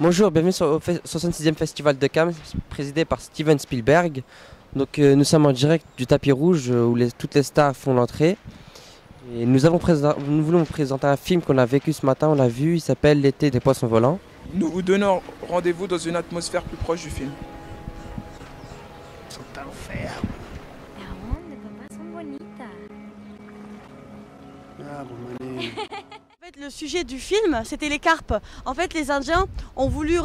Bonjour, bienvenue au 66e Festival de Cannes, présidé par Steven Spielberg. Donc, nous sommes en direct du tapis rouge où toutes les stars font l'entrée. Et nous voulons vous présenter un film qu'on a vécu ce matin, on l'a vu, il s'appelle L'été des poissons volants. Nous vous donnons rendez-vous dans une atmosphère plus proche du film. Ils sont enfermes. La onde, papá, sont bonitas. Ah, bon, mané. En fait, le sujet du film, c'était les carpes. En fait, les Indiens ont voulu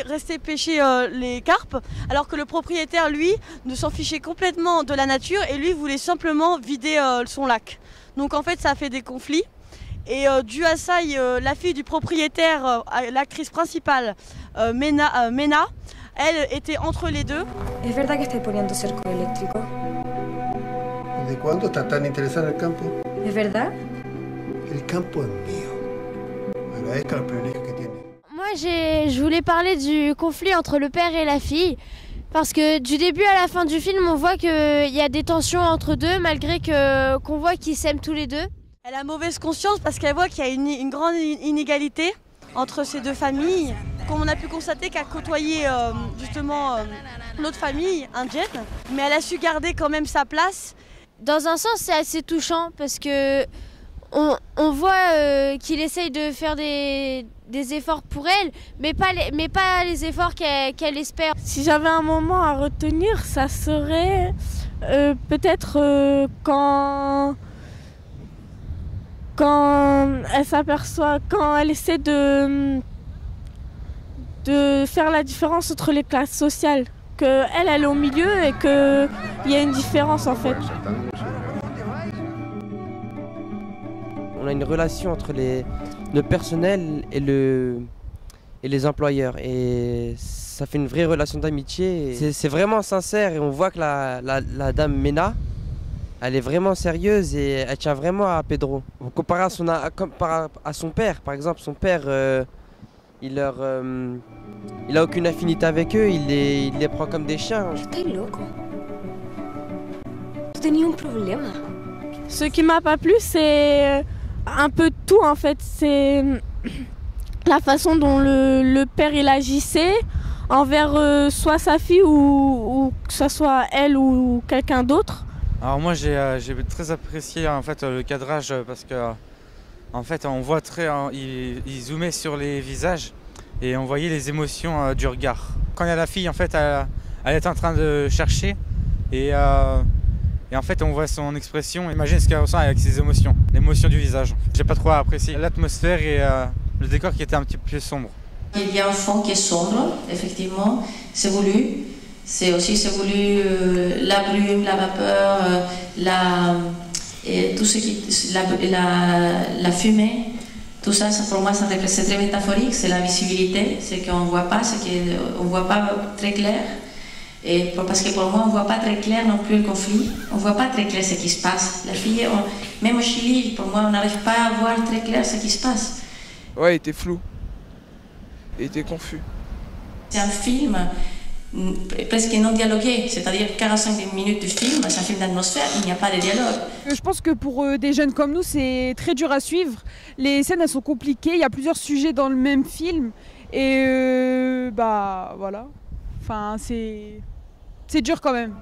rester pêcher les carpes, alors que le propriétaire, lui, ne s'en fichait complètement de la nature et lui voulait simplement vider son lac. Donc en fait, ça a fait des conflits. Et dû à ça, la fille du propriétaire, l'actrice principale, Mena, elle était entre les deux. ¿Es verdad que estáis poniendo cerco eléctrico? ¿Desde cuándo estás tan interesada en el campo? ¿Es verdad? El campo es mío. Agradezca los privilegios que tiene. Moi, je voulais parler du conflit entre le père et la fille. Parce que du début à la fin du film, on voit qu'il y a des tensions entre deux, malgré qu'on voit qu'ils s'aiment tous les deux. Elle a mauvaise conscience parce qu'elle voit qu'il y a une grande inégalité entre ces deux familles. Comme on a pu constater qu'elle a côtoyé justement l'autre famille indienne, mais elle a su garder quand même sa place. Dans un sens, c'est assez touchant parce que on voit qu'il essaye de faire des efforts pour elle, mais pas les efforts qu'elle espère. Si j'avais un moment à retenir, ça serait peut-être quand elle s'aperçoit, quand elle essaie de faire la différence entre les classes sociales, qu'elle est au milieu et qu'il y a une différence en fait. On a une relation entre le personnel et les employeurs et ça fait une vraie relation d'amitié. C'est vraiment sincère et on voit que la dame Mena, elle est vraiment sérieuse et elle tient vraiment à Pedro. Comparé à son père, par exemple, son père, il a aucune affinité avec eux, il les prend comme des chiens. ¿Estás loco? ¿Tú tenías un problema? Ce qui m'a pas plu, c'est un peu tout en fait. C'est la façon dont le père il agissait envers soit sa fille ou que ce soit elle ou quelqu'un d'autre. Alors moi j'ai très apprécié en fait le cadrage parce que en fait on voit il zoomait sur les visages et on voyait les émotions du regard. Quand il y a la fille en fait elle est en train de chercher et en fait on voit son expression, imagine ce qu'elle ressent avec ses émotions, l'émotion du visage. J'ai pas trop apprécié l'atmosphère et le décor qui était un petit peu sombre. Il y a un fond qui est sombre, effectivement, c'est voulu. C'est voulu la brume, la vapeur, et tout ce qui, la fumée, tout ça, pour moi, c'est très métaphorique. C'est la visibilité, c'est qu'on ne voit pas, on voit pas très clair. Parce que pour moi, on ne voit pas très clair non plus le conflit. On ne voit pas très clair ce qui se passe. La fille, même au Chili, pour moi, on n'arrive pas à voir très clair ce qui se passe. Ouais, il était flou. Il était confus. C'est un film presque non dialogué, c'est-à-dire 45 minutes de film, c'est un film d'atmosphère, il n'y a pas de dialogue. Je pense que pour des jeunes comme nous, c'est très dur à suivre. Les scènes, elles sont compliquées, il y a plusieurs sujets dans le même film. Et bah voilà, enfin c'est dur quand même.